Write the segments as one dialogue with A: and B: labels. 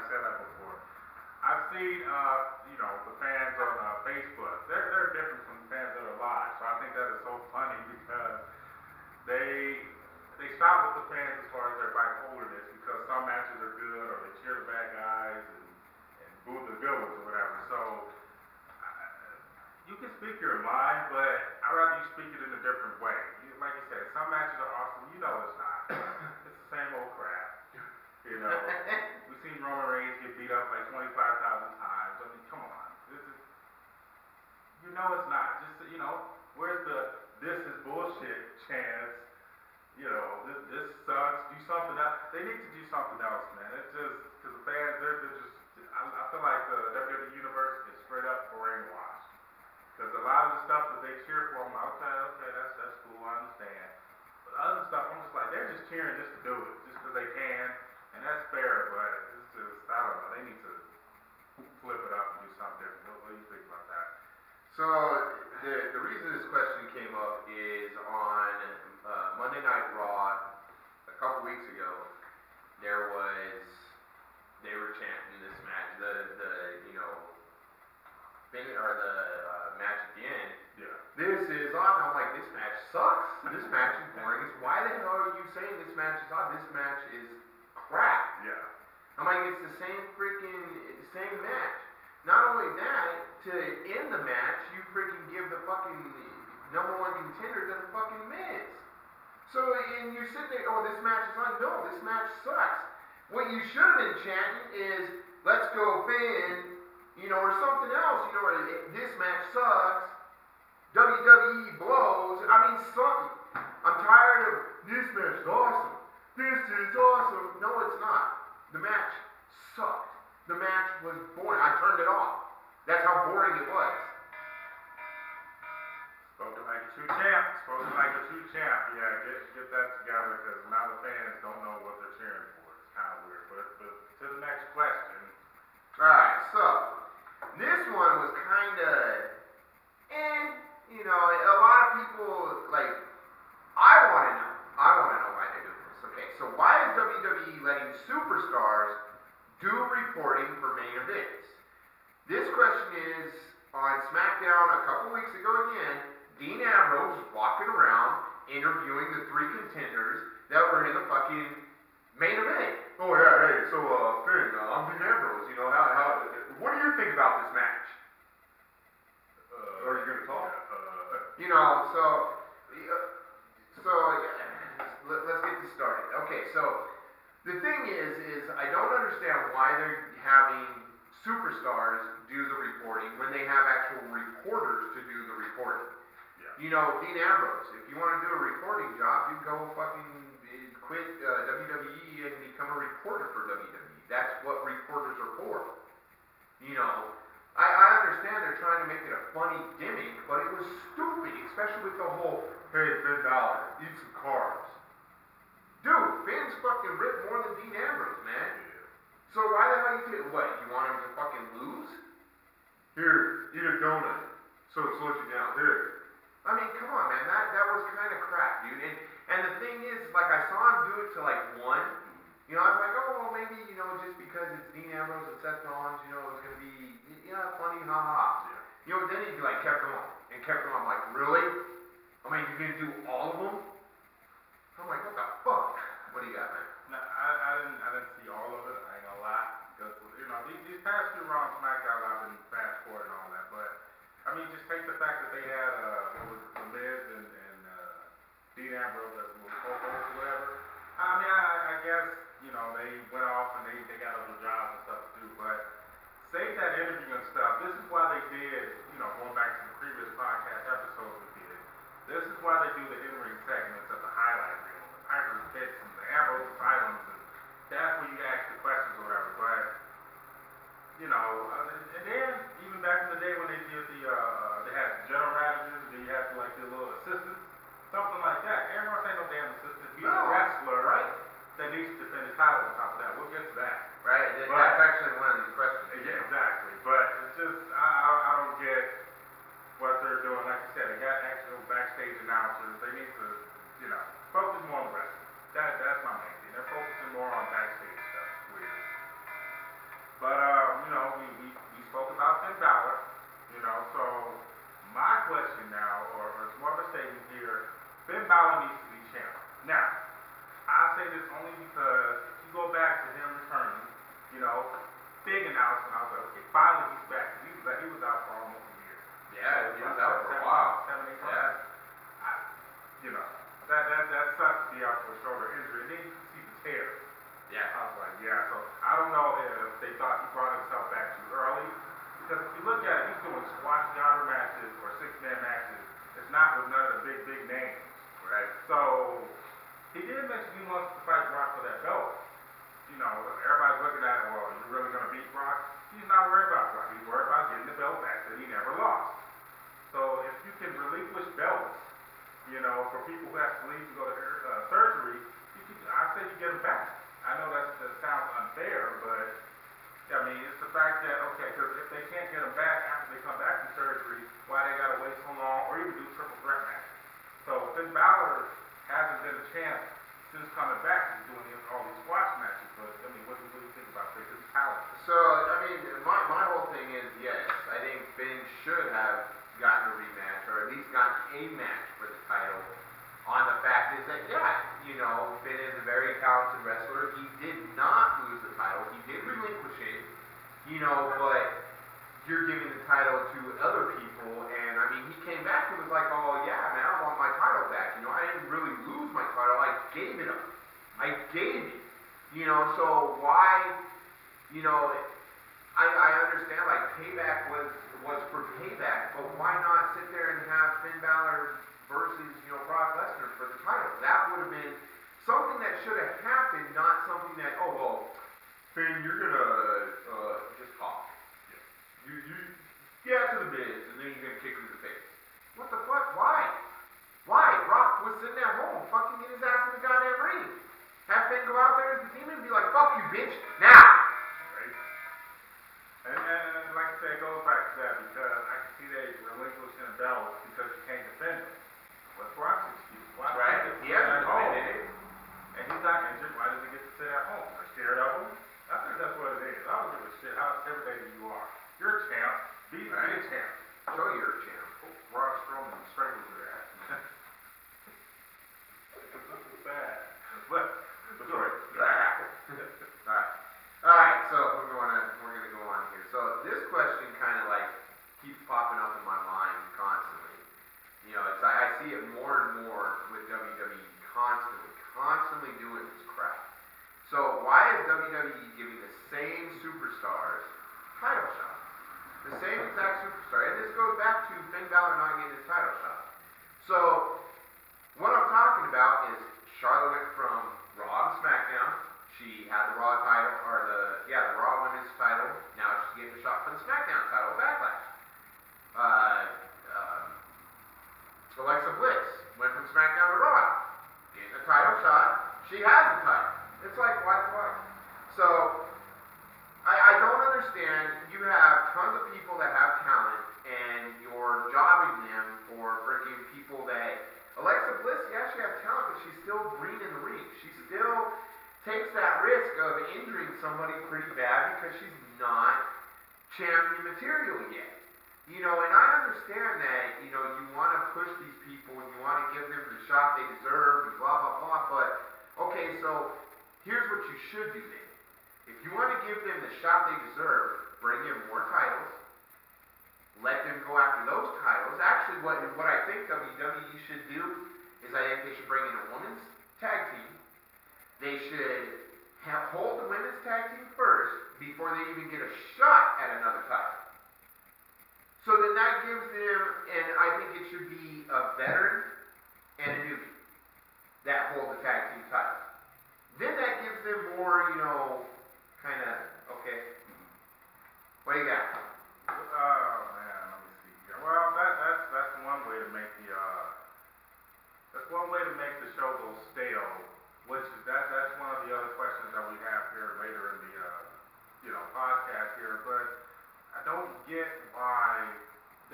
A: said that before. I've seen, the fans on Facebook. They're different from the fans that are live. So I think that is so funny because they stop with the fans as far as their bipolarness because some matches are good or they cheer the bad guys and boo the good ones or whatever. So you can speak your mind, but I'd rather you speak it in a different way. Like you said, some matches are awesome. You know it's not. It's the same old crap. You know, we've seen Roman Reigns get beat up like 25,000 times. I mean, come on. You know it's not. Just, where's the this is bullshit chance? This sucks. Do something else. They need to do something else, man. It's just, because the fans, they're just, I feel like the WWE Universe is straight up brainwashed. Because a lot of the stuff that they cheer for, I'm like, okay, that's cool, I understand. But other stuff, I'm just like, they're just cheering just to do it, just because they can. And that's fair, but it's just, I don't know, they need to flip it up and do something different. What do you think about that?
B: So, the reason this question came up is on Monday Night Raw a couple weeks ago. They were chanting this match, the match at the end.
A: Yeah.
B: This is on. I'm like, this match sucks. This match is boring. Why the hell are you saying this match is on? This match is crap.
A: Yeah.
B: I'm like, it's the same match. Not only that, to end the match, you freaking give the fucking number one contender to the fucking Miz. So, and you sit there, oh, this match is on. No, this match sucks. What you should have been chanting is, let's go Finn, or something else, this match sucks, WWE blows, I mean, something. I'm tired of, this match is awesome, this is awesome. No, it's not. The match sucked. The match was boring. I turned it off. That's how boring it was.
A: Spoken like a true champ. Spoken like a true champ. Yeah, get that together because now the fans don't know what they're cheering for. It's kind of weird. But to the next question.
B: Alright, so this one was kind of, a lot of people, like, I want to know why they're doing this. Okay, so why is WWE letting superstars do reporting for main events? This question is on SmackDown a couple weeks ago again. Dean Ambrose was walking around interviewing the 3 contenders that were in the fucking main event. Oh yeah, hey, so Finn, I'm Dean Ambrose. What do you think about this match? Are you gonna talk? Let's get this started. Okay, so the thing is I don't understand why they're having superstars do the reporting when they have actual reporters to do the reporting. Yeah. Dean Ambrose, if you want to do a reporting job, you go fucking quit WWE and become a reporter for WWE. That's what reporters are for. I understand they're trying to make it a funny gimmick, but it was stupid, especially with the whole, hey, Finn Balor, eat some carbs. Dude, Finn's fucking ripped more than Dean Ambrose, man. So why the hell you want him to fucking lose? Here, eat a donut. So it slows you down. Here. I mean, come on, man. That was kind of crap, dude. And the thing is, like, I saw him do it to, like, 1. I was like, oh, well, maybe, just because it's Dean Ambrose and Seth Rollins, it was going to be, funny, haha. Yeah. Then he, like, kept going. And kept going. I'm like, really? I mean, you're going to do all of them? I'm like, what the fuck? What do you got, man?
A: No, I didn't see all of it. I ain't gonna lie. Because, these past few Raw and SmackDown, I've been fast forwarding all that. But, I mean, just take the fact that they had, The Miz and Dean Ambrose as a co-host or whatever. I mean, I guess, they went off and they got other jobs and stuff to do. But save that interview and stuff. This is why they did, going back to the previous podcast episodes we did. This is why they do the in-ring segments at the highlight reel, the Piper's Pits and the Ambrose Asylums, and that's where you ask the questions or whatever. But, and then even back in the day when they did they had general managers, and then you had like the little assistants, something like that. Ambrose ain't no damn assistant. He's a wrestler, right? That needs to defend his title on top of that. We'll get to that.
B: Right? That's actually one of these questions.
A: Yeah, exactly. But it's just, I don't get what they're doing. Like you said, they got actual backstage announcers. They need to, focus more on the wrestling. That's my main thing. They're focusing more on backstage stuff. It's weird. Finn Balor needs to be champ. Now, I say this only because if you go back to him returning, you know, big announcement, I was like, okay, finally he's back. He was out for almost a year.
B: Yeah, he was out for a while.
A: 7, 8 months.
B: Yeah.
A: You know, that sucks to be out for a shoulder injury. And then you can see the tear.
B: Yeah.
A: I was like, yeah. So I don't know if they thought he brought himself back too early. Because if you look at it, he's doing squash jobber matches or 6-man matches. It's not with none of the big names.
B: Right.
A: So he did mention he wants to fight Brock for that belt. You know, everybody's looking at it, well, are you really going to beat Brock? He's not worried about Brock. He's worried about getting the belt back that he never lost. So if you can relinquish belts, you know, for people who have to leave to go to surgery, I say you get them back. I know that sounds unfair, but I mean, it's the fact that, okay, because if they can't get them back after they come back from surgery, why they got to wait so long, or even do triple threat matches. So Finn Balor hasn't been a champ since coming back. He's doing all these squash matches, but I mean, what do you think about Finn? His talent.
B: So, I mean, my whole thing is, yes, I think Finn should have gotten a rematch, or at least gotten a match for the title. On the fact is that, yeah, you know, Finn is a very talented wrestler. He did not lose the title. He did relinquish it, you know, but you're giving the title to other people. And, I mean, he came back and was like, oh, yeah, man, I want my title back. You know, I didn't really lose my title. I gave it up. I gave it. You know, so why, you know, I understand, like, payback was for payback, but why not sit there and have Finn Balor versus, you know, Brock Lesnar for the title? That would have been something that should have happened, not something that, oh, well, Finn, you're gonna just talk. You get to the biz, and then you're gonna kick him in the face. What the fuck? Why? Why? Brock was sitting at home, fucking get his ass in the goddamn ring. Have Finn go out there as the demon and be like, fuck you, bitch, now!
A: And like I said, it goes back to that because I can see they relinquishing the belt because you can't defend it. What's Brock's excuse? Why
B: right. He hasn't defended it.
A: And he's not injured. Why does he get to sit at home? They're scared of him? I think that's what it is. I don't give a shit how intimidated you are. You're a champ. Be a champ.
B: Show you're a champ.
A: Braun Strowman strangles your ass. This is bad. But sorry.
B: Alright, so we're gonna go on here. So this question kind of like keeps popping up in my mind constantly. You know, it's I see it more and more with WWE constantly doing this crap. So why is WWE giving the same superstars title shots? The same exact superstar. And this goes back to Finn Balor not getting his title shot. So what I'm talking about is Charlotte went from Raw to SmackDown. She had the Raw title, or the Raw Women's title. Now she's getting a shot for the SmackDown title, Backlash. Alexa Bliss went from SmackDown to Raw, getting a title shot. She has the title. It's like, why the fuck? So, I don't understand. You have tons of people that have talent, and you're jobbing them for freaking people that... Alexa Bliss, yeah, she has talent, but she's still green in the ring. She still takes that risk of injuring somebody pretty bad because she's not champion material yet. You know, and I understand that, you know, you want to push these people and you want to give them the shot they deserve and blah, blah, blah, but, okay, so here's what you should do then. If you want to give them the shot they deserve, bring in more titles, let them go after those titles. Actually, what I think WWE should do is I think they should bring in a women's tag team. They should hold the women's tag team first before they even get a shot at another title. So then that gives them, and I think it should be a veteran and a newbie that hold the tag team title. Then that gives them more, you know, kind of, okay, what do you got?
A: Oh man, let me see here. Well, that's one way to make the show go stale. Which is that's one of the other questions that we have here later in the podcast here. But I don't get why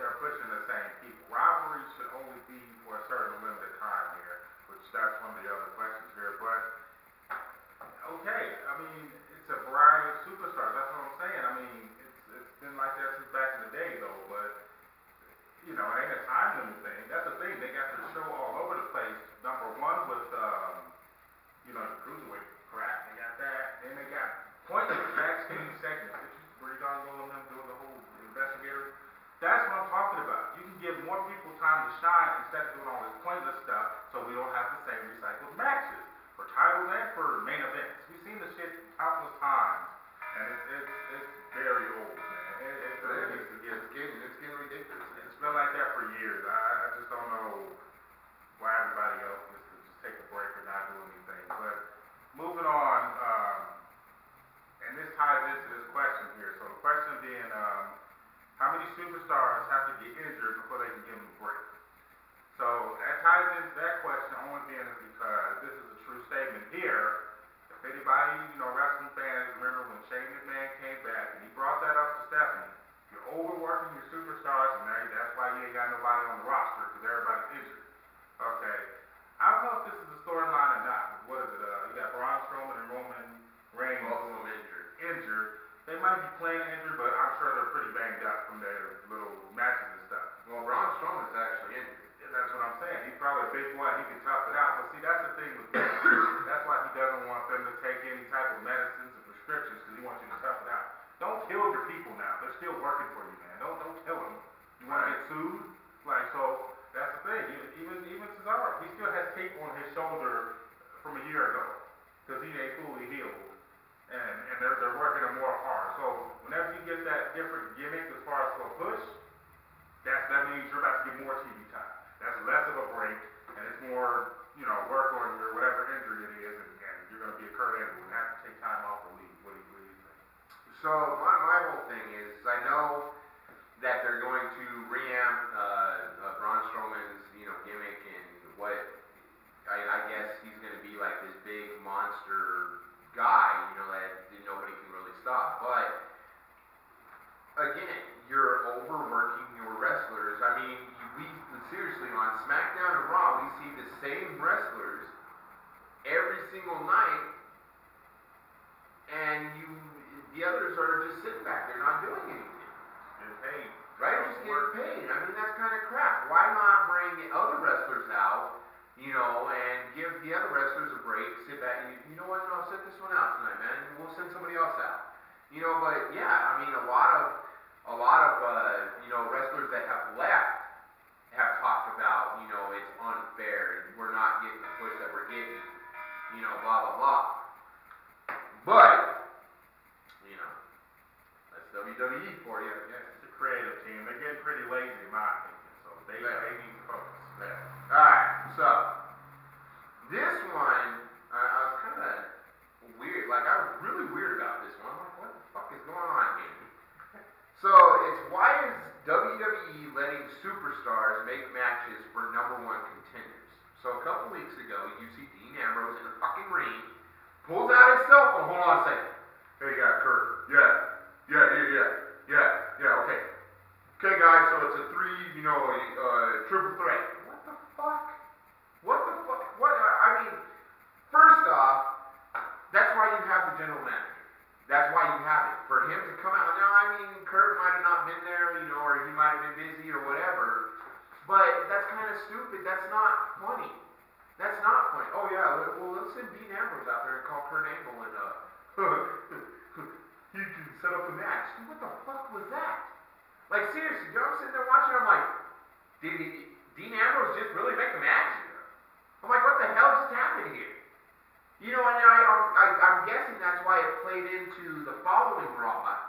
A: they're pushing the same people. Rivalry should only be for a certain limited time here, which that's one of the other questions here. But okay, I mean it's a variety of superstars. That's what I'm saying. I mean it's been like that since back in the day though. But you know, it ain't a time limit thing. That's the thing. They got the show all over the place. to shine instead of doing all this pointless stuff so we don't have the same recycled matches for titles and for main events. We've seen the shit countless times, and it's very old, man. It really needs to get.
B: It's getting ridiculous.
A: It's been like that for years. I just don't know why everybody else is to just take a break or not do anything. But moving on, and this ties into this question here. So the question being, how many superstars have to get injured before they can give them a break? So that ties into that question only being is because this is a true statement here. If anybody, wrestling fans remember when Shane McMahon came back and he brought that up to Stephanie, you're overworking your superstars and that's why you ain't got nobody on the roster because everybody's injured. Okay. I don't know if this is a storyline or not. What is it? You got Braun Strowman and Roman Reigns.
B: Both of them
A: injured. They might be playing injured, but I'm sure they're pretty banged up from their little matches and stuff.
B: Well, Braun Strowman's actually injured.
A: That's what I'm saying. He's probably a big one. He can tough it out. But see, that's the thing with him. That's why he doesn't want them to take any type of medicines or prescriptions because he wants you to tough it out. Don't kill your people now. They're still working for you, man. Don't kill them. You want to get sued? So that's the thing. Even Cesaro, he still has tape on his shoulder from a year ago because he ain't fully healed. And they're working him more hard. So whenever you get that different gimmick as far as for a push, that means you're about to get more TV time. That's less of a break, and it's more, work on your whatever injury it is, and you're going to be a Kurt Angle and have to take time off the league. What do you think?
B: So my whole thing is, I know that they're going to reamp Braun Strowman's, gimmick and what I guess he's going to be like this big monster guy, that nobody can really stop. But again, you're overworking your wrestlers. I mean, we seriously on SmackDown and Raw, we see the same wrestlers every single night, and the others are just sitting back there not doing anything.
A: Getting paid.
B: Right? Just getting paid. I mean, that's kind of crap. Why not bring other wrestlers out, and give the other wrestlers a break, sit back, and you know what, no, I'll set this one out tonight, man. We'll send somebody else out. But yeah, I mean, a lot of wrestlers that have left have talked about, it's unfair, and we're not getting the push that we're getting, blah, blah, blah. But, that's WWE for you, I guess.
A: It's a creative team. They're getting pretty lazy, in my opinion, so they need to focus.
B: Yeah. Alright, so, this one, I was kind of weird, I was really weird about this one. I'm like, what the fuck is going on here? So, it's why is WWE letting superstars make matches for #1 contenders? So, a couple weeks ago, you see Dean Ambrose in a fucking ring, pulls out his cell phone, hold on a second. Hey, Kurt, okay. Okay, guys, so it's a triple threat. What the fuck? First off, that's why you have the general manager. That's why you have it. For him to come out. Now, Kurt might have not been there, or he might have been busy or whatever. But that's kind of stupid. That's not funny. That's not funny. Oh, yeah, well, let's send Dean Ambrose out there and call Kurt Angle and, he can set up the match. Dude, what the fuck was that? Seriously, I'm sitting there watching, I'm like, did Dean Ambrose just really make a match? I'm like, what the hell just happened here? And I'm guessing that's why it played into the following Raw,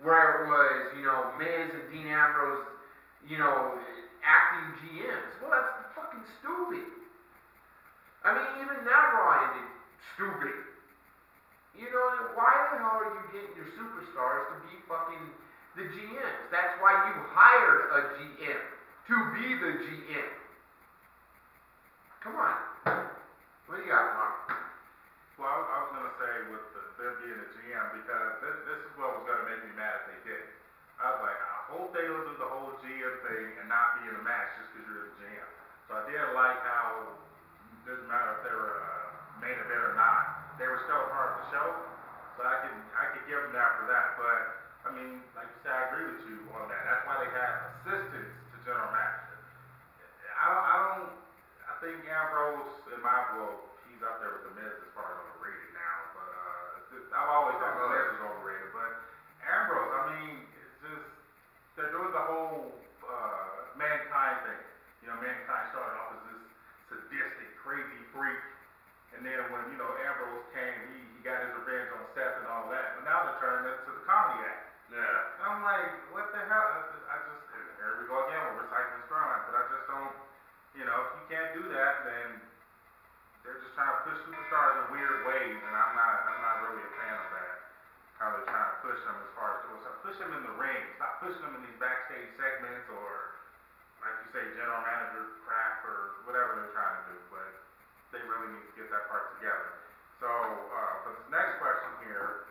B: where it was, Miz and Dean Ambrose, acting GMs. Well, that's fucking stupid. Even that Raw ended stupid. Why the hell are you getting your superstars to be fucking the GMs? That's why you hired a GM, to be the GM. Come on. What do you got, Mark?
A: Well, I was going to say with them being the GM, because this is what was going to make me mad if they did. I was like, I hope they don't do the whole GM thing and not be in the match just because you're the GM. So I didn't like how, it doesn't matter if they were main event or not, they were still part of the show. So I could give them that for that. But, like you said, I agree with you on that. That's why they have assistants to general managers. I think Ambrose, in my book, he's up there with the Miz as far as overrated now. But I've always thought the Miz is overrated. But Ambrose, it's just, they're doing the whole mankind thing. Mankind like, what the hell? I just, here we go again, we're recycling straws, but I just don't, if you can't do that, then they're just trying to push superstars in weird ways, and I'm not really a fan of that. How they're trying to push them as far as doing stuff. Push them in the ring. Stop pushing them in these backstage segments or, like you say, general manager crap or whatever they're trying to do. But they really need to get that part together. So, for this next question here,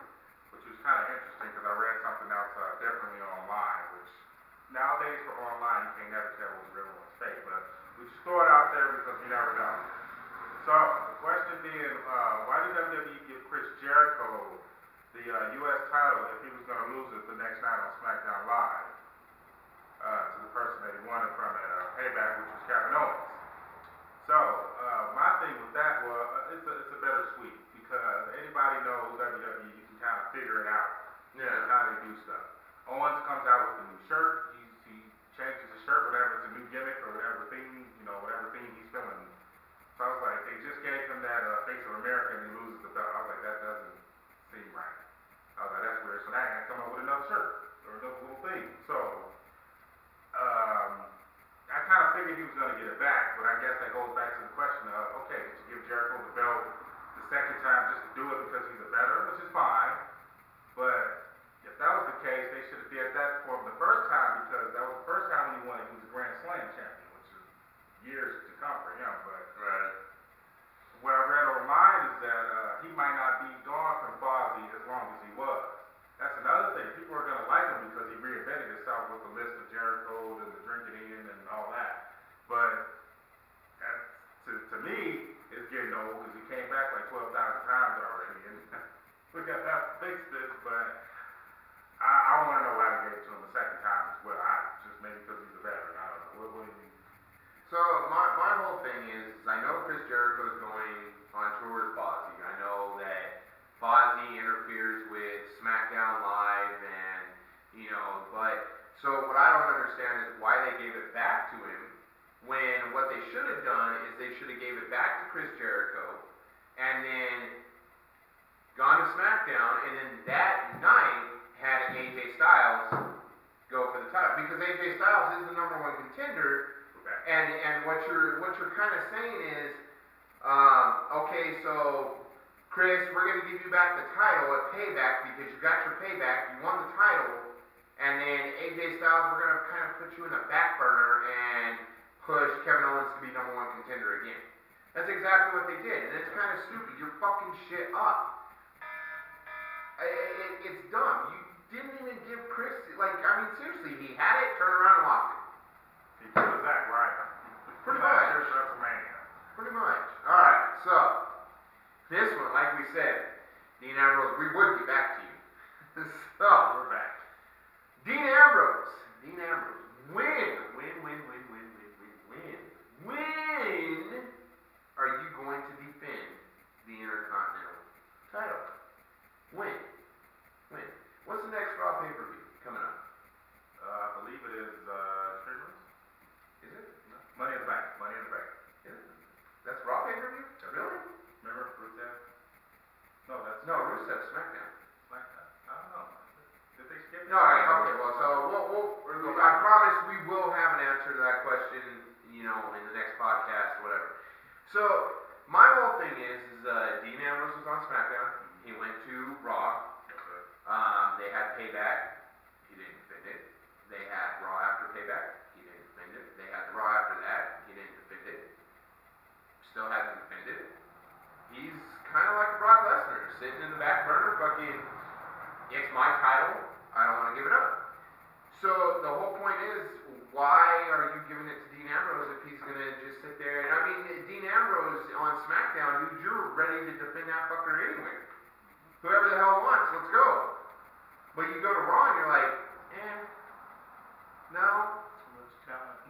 A: which was kind of interesting because I read something else differently online, which nowadays for online you can never tell what's real and what's fake, but we just throw it out there because you never know. So, the question being, why did WWE give Chris Jericho the U.S. title if he was going to lose it the next night on SmackDown Live to the person that he won it from at Payback, which was Kevin Owens? So, my thing with that was, it's a bittersweet because anybody knows WWE, you can kind of figure it out.
B: Yeah.
A: How they do stuff. Owens comes out with a new shirt, he changes his shirt, whatever, it's a new gimmick or whatever theme, whatever theme he's feeling. So I was like, they just gave him that Face of America and he loses the belt. I was like, that doesn't seem right. I was like, that's weird. So now I had to come up with another shirt or another little thing. So, I kind of figured he was going to get it back, but I guess that goes back to the question of, okay, did you give Jericho the belt the second time just to do it because he's a veteran, which is fine, but if that was the case, they should have did that for him the first time because that was the first time when he won it, he was a Grand Slam champion, which is years to come for him, but
B: Right.
A: what I read online is that he might not be gone from Fozzy as long as he was. That's another thing. People are going to like him because he reinvented himself with the list of Jericho and the drinking in and all that. But that, to me, it's getting old because he came back like 12,000 times already. And we got to have to fix this, but I want to know why they gave it to him a second time as well. Just maybe because he's a veteran. I don't know. What do you mean?
B: So my whole thing is I know Chris Jericho is going on tour with Fozzy. I know that Fozzy interferes with SmackDown Live and, but so what I don't understand is why they gave it back to him when what they should have done is they should have gave it back to Chris Jericho and then gone to SmackDown and then that night had AJ Styles go for the title because AJ Styles is the #1 contender. And what you're kind of saying is, okay, so Chris, we're going to give you back the title at Payback because you got your payback, you won the title, and then AJ Styles, we're going to kind of put you in the back burner and push Kevin Owens to be #1 contender again. That's exactly what they did, and it's kind of stupid. You're fucking shit up. It's dumb. You didn't even give Chris, seriously, he had it, turned around and lost it.
A: He was that right.
B: Pretty much.
A: WrestleMania.
B: Pretty much. Alright, so, this one, like we said, Dean Ambrose, we would get back to you. So,
A: We're back.
B: Dean Ambrose, when are you going to defend the Intercontinental title? When? What's the next Raw pay-per-view coming up?
A: I believe it is streamers.
B: Is it?
A: No. Money in the Bank.
B: Is it? That's Raw pay-per-view? Really?
A: Remember Rusev? No, that's
B: No, Rusev SmackDown.
A: SmackDown. I don't know. Did they skip it?
B: No, alright, okay, well, so I promise we will have an answer to that question, in the next podcast, whatever. So, my whole thing is Dean Ambrose was on SmackDown. He went to Raw. They had Payback. He didn't defend it. They had Raw after Payback. He didn't defend it. They had the Raw after that. He didn't defend it. Still hasn't defended it. He's kind of like Brock Lesnar, sitting in the back burner, fucking, it's my title. I don't want to give it up. So the whole point is, why are you giving it to Dean Ambrose if he's going to just sit there? And I mean, Dean Ambrose on SmackDown, dude, you're ready to defend that fucker anyway. Whoever the hell wants, let's go. But you go to Raw and you're like, no.
A: Too much talent.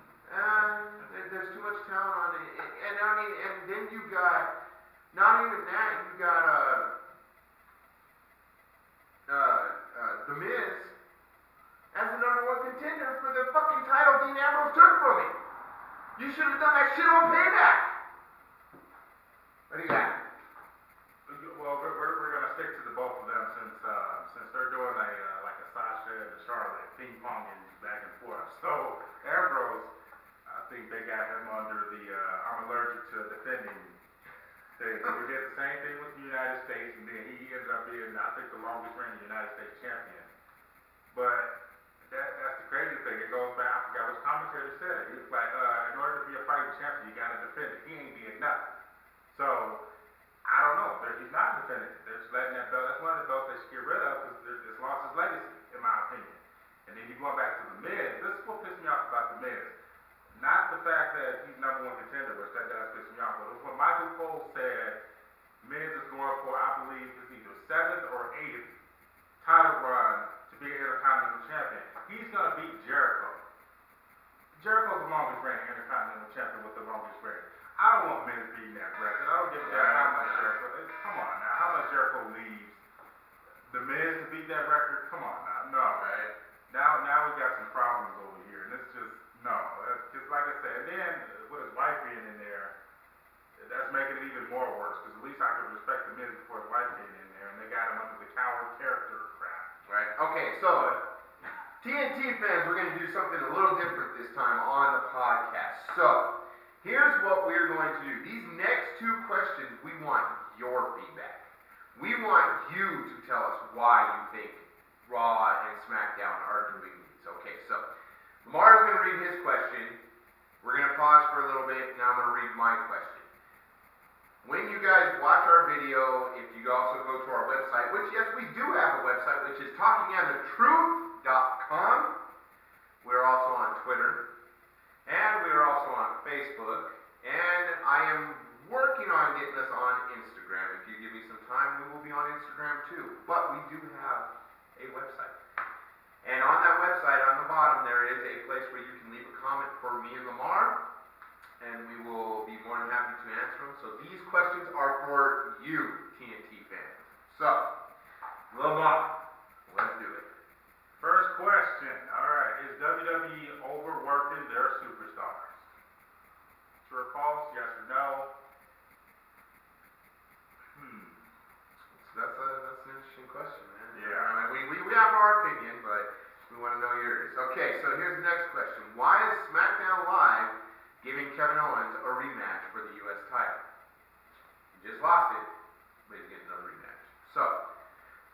B: There's too much talent on it. And I mean, and then you got, not even that, you got, The Miz as the #1 contender for the fucking title Dean Ambrose took from me. You should have done that shit on Payback. What do you got?
A: Well, we're gonna stick to the both of them since they're doing a Sasha and a Charlotte theme ping-ponging back and forth. So Ambrose, I think they got him under the I'm allergic to defending thing. We did the same thing with the United States, and then he ended up being, I think, the longest reigning United States champion. But that's the crazy thing. It goes back, I forgot which commentator said it. He was like, in order to be a fighting champion, you got to defend it. He ain't did nothing. So, I don't know. He's not defending it. They're just letting that belt. That's one of the belts they should get rid of because it's lost its legacy, in my opinion. And then you go back to the Miz. This is what pissed me off about the Miz. Not the fact that he's number one contender, which that does piss me off. But it was when Michael Cole said Miz is going for, I believe, it's either 7th or 8th title run to be an Intercontinental Champion. He's going to beat Jericho. Jericho's the longest reigning Intercontinental Champion with the longest reign. I don't want Miz beating that record. I don't give a damn how much Jericho. Come on now, how much Jericho leaves the Miz to beat that record? Come on now, no. Right? Now we got some problems over here, and it's just no. Just like I said, and then with his wife being in there, that's making it even more worse. Because at least I could respect the Miz before his wife came in there, and they got him under the coward character crap.
B: Right. Okay, so TNT fans, we're going to do something a little different this time on the podcast. So here's what we're going to do. These next 2 questions, we want your feedback. We want you to tell us why you think Raw and SmackDown are doing these. Okay, so Lamar's going to read his question. We're going to pause for a little bit. Now I'm going to read my question. When you guys watch our video, if you also go to our website, which yes, we do have a website, which is talkingandthetruth.com. We're also on Twitter. And we are also on Facebook. And I am working on getting us on Instagram. If you give me some time, we will be on Instagram too. But we do have a website. And on that website, on the bottom, there is a place where you can leave a comment for me and Lamar. And we will be more than happy to answer them. So these questions are for you, TNT fans. So, Lamar, let's do it.
A: First question. All right. Is WWE overworking their superstars? True or false? Yes or no?
B: That's an interesting question, man.
A: Yeah.
B: I mean, we have our opinion, but we want to know yours. Okay, so here's the next question. Why is SmackDown Live giving Kevin Owens a rematch for the U.S. title? He just lost it, but he's getting another rematch. So,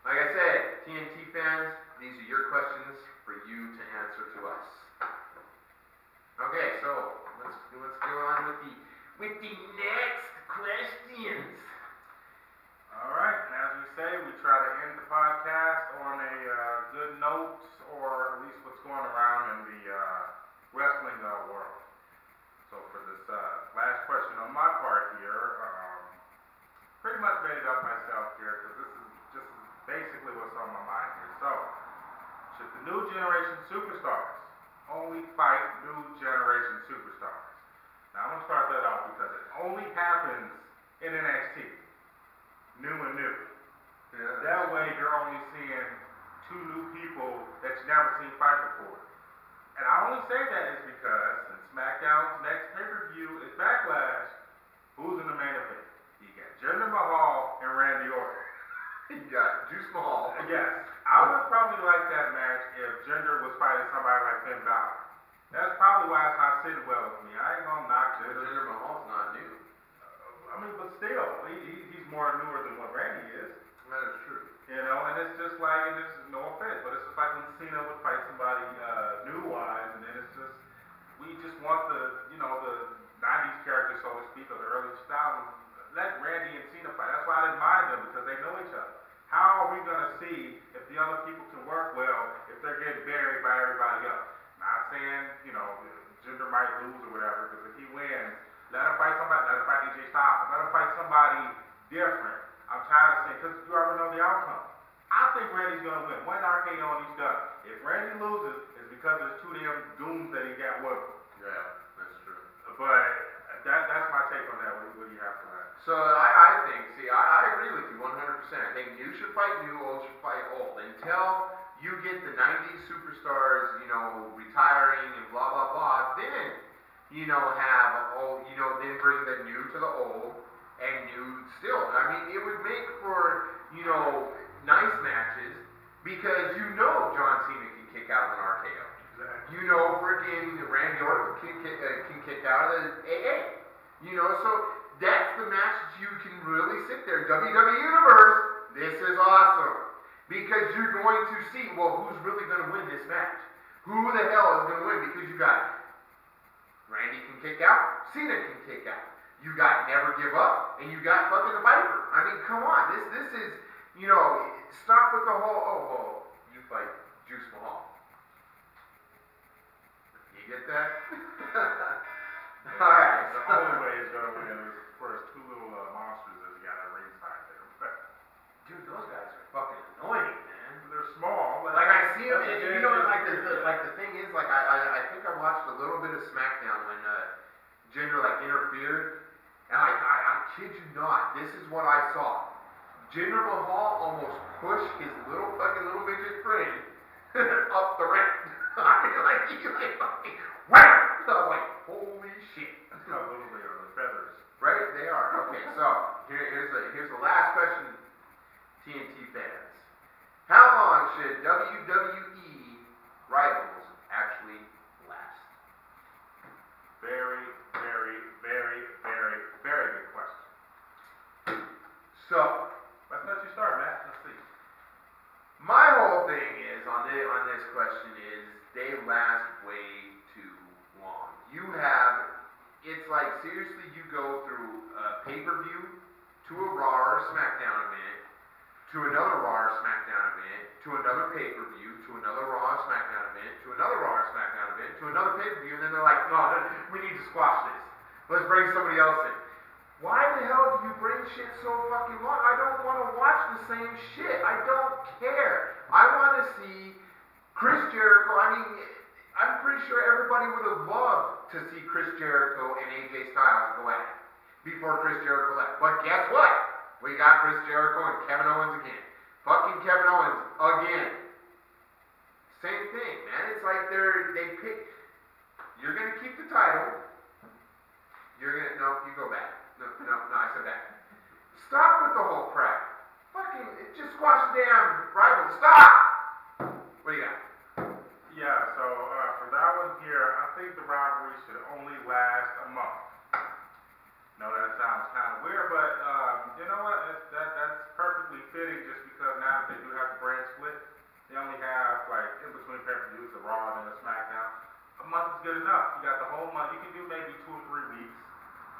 B: like I said, TNT fans, these are your questions for you to answer to us. Okay, so let's go on with the next questions.
A: All right, and as we say, we try to end the podcast on a good note, or at least what's going around in the wrestling world. So for this last question on my part here, pretty much made it up myself here, because this is just basically what's on my mind here. So, should the new generation superstars only fight new generation superstars? Now I'm going to start that off because it only happens in NXT. New and new. Yeah. That way you're only seeing 2 new people that you never seen fight before. And I only say that is because in SmackDown's next pay-per-view is Backlash. Who's in the main event? You got Jinder Mahal and Randy Orton.
B: You got Juice Mahal.
A: Yes. I would probably like that match if Jinder was fighting somebody like Finn Balor. That's probably why it's not sitting well with me. I ain't gonna knock Jinder.
B: Jinder Mahal's not new.
A: I mean, but still, he's more newer than what Randy is.
B: That is true.
A: You know, and it's just like, and this is no offense, but it's just like when Cena would fight somebody new-wise, and then it's just, we just want the, you know, the 90s character, so to speak, or the early style. Let Randy and Cena fight. That's why I didn't mind them, because they know each other. How are we going to see if the other people can work well if they're getting buried by everybody else? Not saying, you know, Jinder might lose or whatever, because if he wins, let him fight somebody, let him fight AJ Styles, let him fight somebody different. I'm tired of saying, because you already know the outcome. I think Randy's going to win. One RKO and he's done. If Randy loses, it's because there's 2 damn goons that he got with him.
B: Yeah, that's true.
A: But that's my take on that. What do you have for that?
B: So I think, see, I agree with you 100%. I think new should fight new, old should fight old. Until you get the 90s superstars, you know, retiring and blah, blah, blah, then, you know, have old, you know, then bring the new to the old and new still. I mean, it would make for, you know, nice matches because you know John Cena can kick out an RKO. AA. You know, so that's the match that you can really sit there. WWE Universe, this is awesome. Because you're going to see, well, who's really going to win this match? Who the hell is going to win? Because you got Randy can kick out, Cena can kick out. You got Never Give Up, and you got fucking the Viper. I mean, come on. This is, you know, stop with the whole, oh, well, you fight Juice Mahal. You get that? Alright.
A: The only way he's going to win is for his two little monsters that he got at ringside there.
B: Dude, those guys are fucking annoying, man.
A: They're small.
B: Like I see them, you know, like the thing is, like I think I watched a little bit of SmackDown when Jinder like interfered, and like I kid you not, this is what I saw. Jinder Mahal almost pushed his little midget friend up the ramp. I mean, like he like fucking wham! I was like, holy shit.
A: How little they are, the feathers.
B: Right, they are. Okay, so here's the last question, TNT fans. How long should WWE rivals actually last?
A: Very, very, very, very, very good question.
B: So,
A: let's let you start, Matt. Let's see.
B: My whole thing is on this question is they last way too long. It's like seriously, you go through a pay-per-view to a Raw or SmackDown event, to another Raw or SmackDown event, to another pay-per-view, to another Raw or SmackDown event, to another Raw or SmackDown event, to another pay-per-view, and then they're like, no, we need to squash this. Let's bring somebody else in. Why the hell do you bring shit so fucking long? I don't want to watch the same shit. I don't care. I want to see Chris Jericho. I mean, I'm pretty sure everybody would have loved to see Chris Jericho and AJ Styles go at it before Chris Jericho left. But guess what? We got Chris Jericho and Kevin Owens again. Fucking Kevin Owens again. Same thing, man. It's like they pick. You're gonna keep the title. No, you go back. No, I said that. Stop with the whole crap. Fucking just squash the damn rival. Stop. What do you got?
A: Yeah, so for that one here, I think the rivalry should only last a month. No, that sounds kind of weird, but you know what? That's perfectly fitting just because now that they do have the brand split, they only have, like, in between pay-per-views, the Raw and the SmackDown. A month is good enough. You got the whole month. You can do maybe 2 or 3 weeks,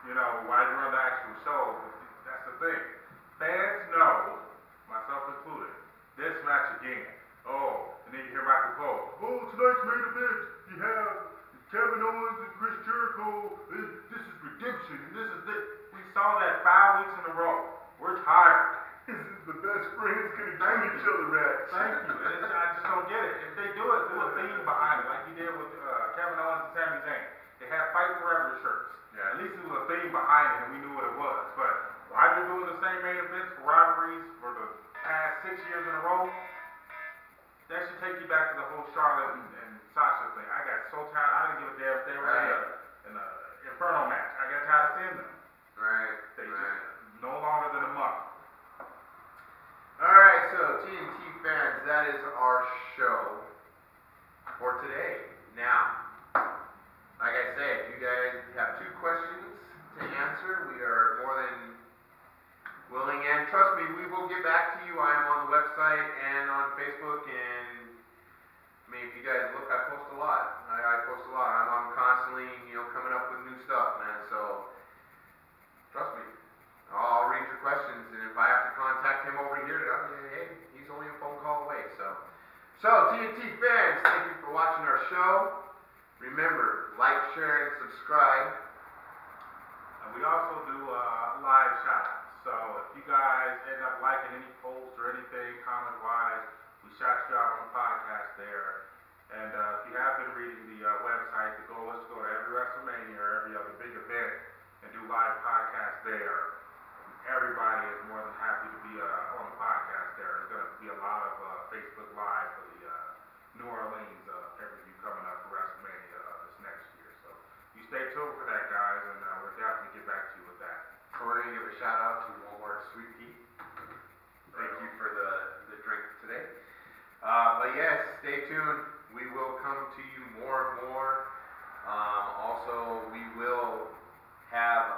A: you know, while you're on the actual show. That's the thing. Fans know, myself included, this match again. Oh, and then you hear Michael Cole. Oh, tonight's main event. You have Kevin Owens and Chris Jericho. This is redemption, and this is it. We saw that 5 weeks in a row. We're tired. This is the best friends gonna kill each other match. Thank you. I just don't get it. If they do it, do a theme behind it, like you did with Kevin Owens and Sami Zayn. They had Fight Forever shirts. Yeah. At least it was a theme behind it, and we knew what it was. But why they're doing the same main events for rivalries for the past 6 years in a row? That should take you back to the whole Charlotte and Sasha thing. I got so tired. I didn't give a damn if they were in an Inferno match. I got tired of seeing them.
B: Right.
A: They just no longer than a month.
B: Alright, so TNT fans, that is our show for today. Now, like I said, if you guys have 2 questions to answer, we are more than willing, and trust me, we will get back to you. I am on the website and on Facebook, and I mean, if you guys look, I post a lot. I post a lot. I'm constantly, coming up with new stuff, man, so trust me. I'll read your questions, and if I have to contact him over here, hey, he's only a phone call away. So TNT fans, thank you for watching our show. Remember, like, share, and subscribe.
A: And we also do live shout-outs. So if you guys end up liking any post or anything, comment-wise, we shout you out on the podcast there. And if you have been reading the website, the goal is to go to every WrestleMania or every other big event and do live podcasts there. Everybody is more than happy to be on the podcast there. There's going to be a lot of Facebook Live for the New Orleans pay-per-view coming up for WrestleMania this next year. So you stay tuned for that, guys, and we'll definitely get back to you with that.
B: We're going to give a shout out to Walmart Sweet Tea. Thank you for the drink today. But yes, stay tuned. We will come to you more and more. Also, we will
C: have